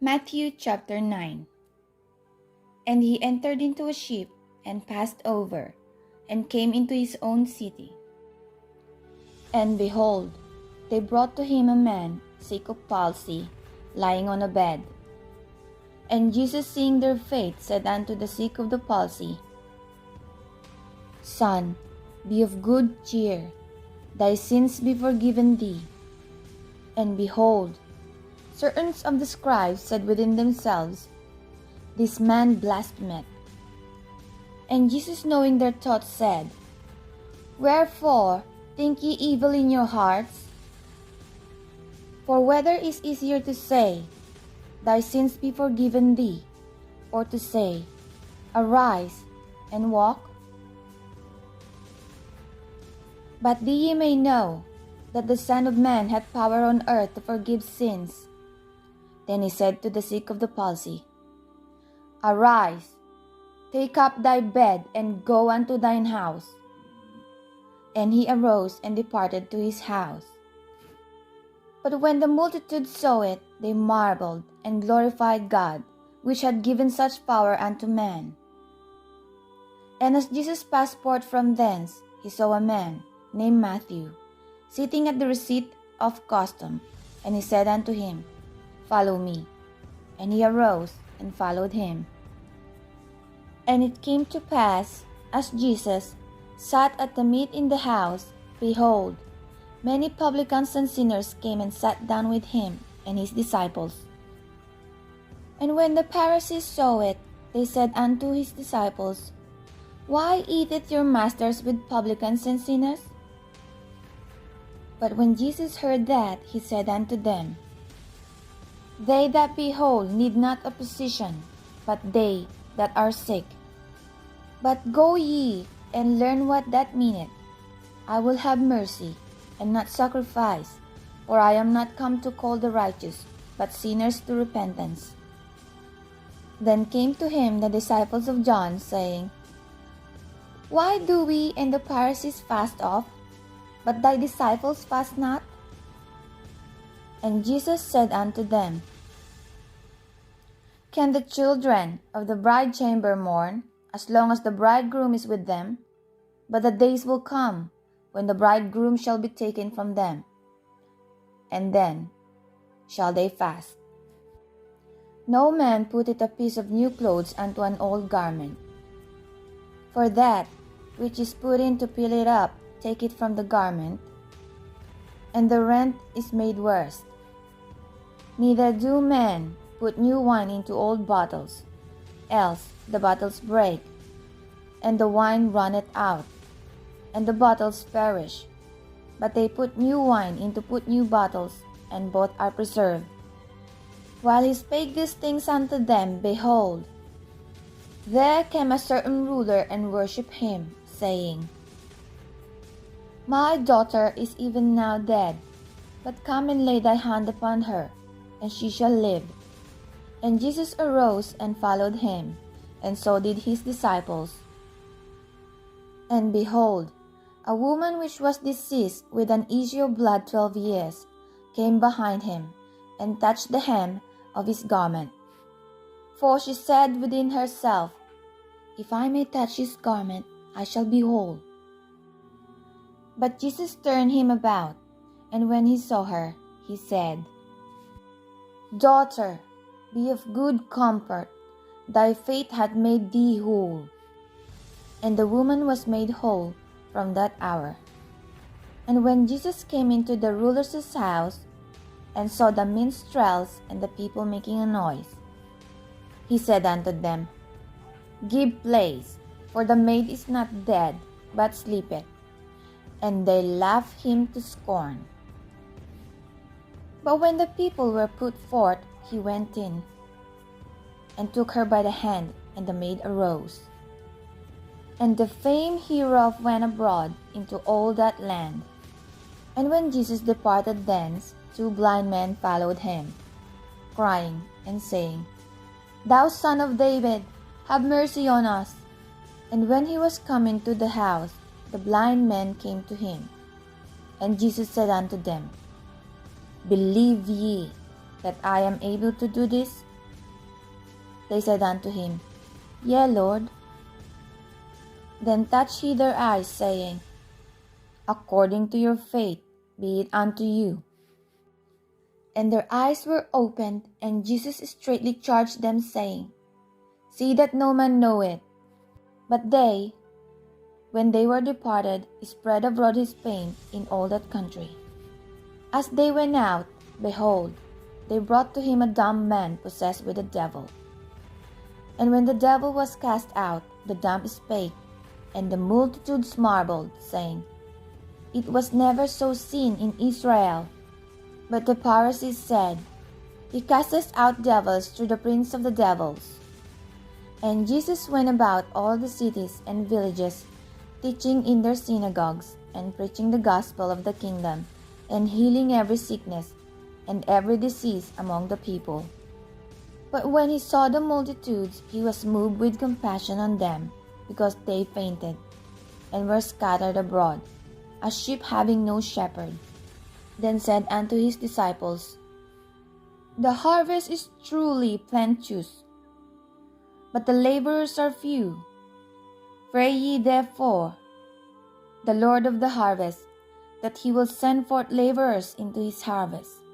Matthew chapter 9. And he entered into a ship and passed over, and came into his own city. And behold, they brought to him a man sick of palsy, lying on a bed. And Jesus, seeing their faith, said unto the sick of the palsy, Son, be of good cheer, thy sins be forgiven thee. And behold, certain of the scribes said within themselves, This man blasphemeth. And Jesus, knowing their thoughts, said, Wherefore think ye evil in your hearts? For whether it is easier to say, Thy sins be forgiven thee, or to say, Arise and walk? But that ye may know that the Son of Man hath power on earth to forgive sins. Then he said to the sick of the palsy, Arise, take up thy bed, and go unto thine house. And he arose and departed to his house. But when the multitude saw it, they marveled, and glorified God, which had given such power unto man. And as Jesus passed forth from thence, he saw a man, named Matthew, sitting at the receipt of custom, and he said unto him, Follow me. And he arose and followed him. And it came to pass, as Jesus sat at the meat in the house, behold, many publicans and sinners came and sat down with him and his disciples. And when the Pharisees saw it, they said unto his disciples, Why eateth your masters with publicans and sinners? But when Jesus heard that, he said unto them, They that be whole need not a physician, but they that are sick. But go ye and learn what that meaneth. I will have mercy, and not sacrifice, for I am not come to call the righteous, but sinners to repentance. Then came to him the disciples of John, saying, Why do we and the Pharisees fast oft, but thy disciples fast not? And Jesus said unto them, Can the children of the bride chamber mourn, as long as the bridegroom is with them? But the days will come, when the bridegroom shall be taken from them, and then shall they fast. No man putteth a piece of new clothes unto an old garment. For that which is put in to fill it up taketh from the garment, and the rent is made worse. Neither do men put new wine into old bottles, else the bottles break, and the wine runneth out, and the bottles perish. But they put new wine into new bottles, and both are preserved. While he spake these things unto them, behold, there came a certain ruler and worshipped him, saying, My daughter is even now dead, but come and lay thy hand upon her, and she shall live. And Jesus arose and followed him, and so did his disciples. And behold, a woman which was deceased with an issue of blood 12 years came behind him, and touched the hem of his garment. For she said within herself, If I may touch his garment, I shall be whole. But Jesus turned him about, and when he saw her, he said, Daughter, be of good comfort, thy faith hath made thee whole. And the woman was made whole from that hour. And when Jesus came into the ruler's house, and saw the minstrels and the people making a noise, he said unto them, Give place, for the maid is not dead, but sleepeth. And they laughed him to scorn. But when the people were put forth, he went in, and took her by the hand, and the maid arose. And the fame hereof went abroad into all that land. And when Jesus departed thence, 2 blind men followed him, crying and saying, Thou Son of David, have mercy on us. And when he was come into the house, the blind men came to him. And Jesus said unto them, Believe ye that I am able to do this? They said unto him, Yea, Lord. Then touched he their eyes, saying, According to your faith be it unto you. And their eyes were opened, and Jesus straitly charged them, saying, See that no man know it. But they, when they were departed, spread abroad his fame in all that country. As they went out, behold, they brought to him a dumb man possessed with a devil. And when the devil was cast out, the dumb spake, and the multitudes marveled, saying, It was never so seen in Israel. But the Pharisees said, He casteth out devils through the prince of the devils. And Jesus went about all the cities and villages, teaching in their synagogues, and preaching the gospel of the kingdom, and healing every sickness and every disease among the people. But when he saw the multitudes, he was moved with compassion on them, because they fainted, and were scattered abroad, as sheep having no shepherd. Then said unto his disciples, The harvest is truly plenteous, but the laborers are few. Pray ye therefore the Lord of the harvest, that he will send forth laborers into his harvest.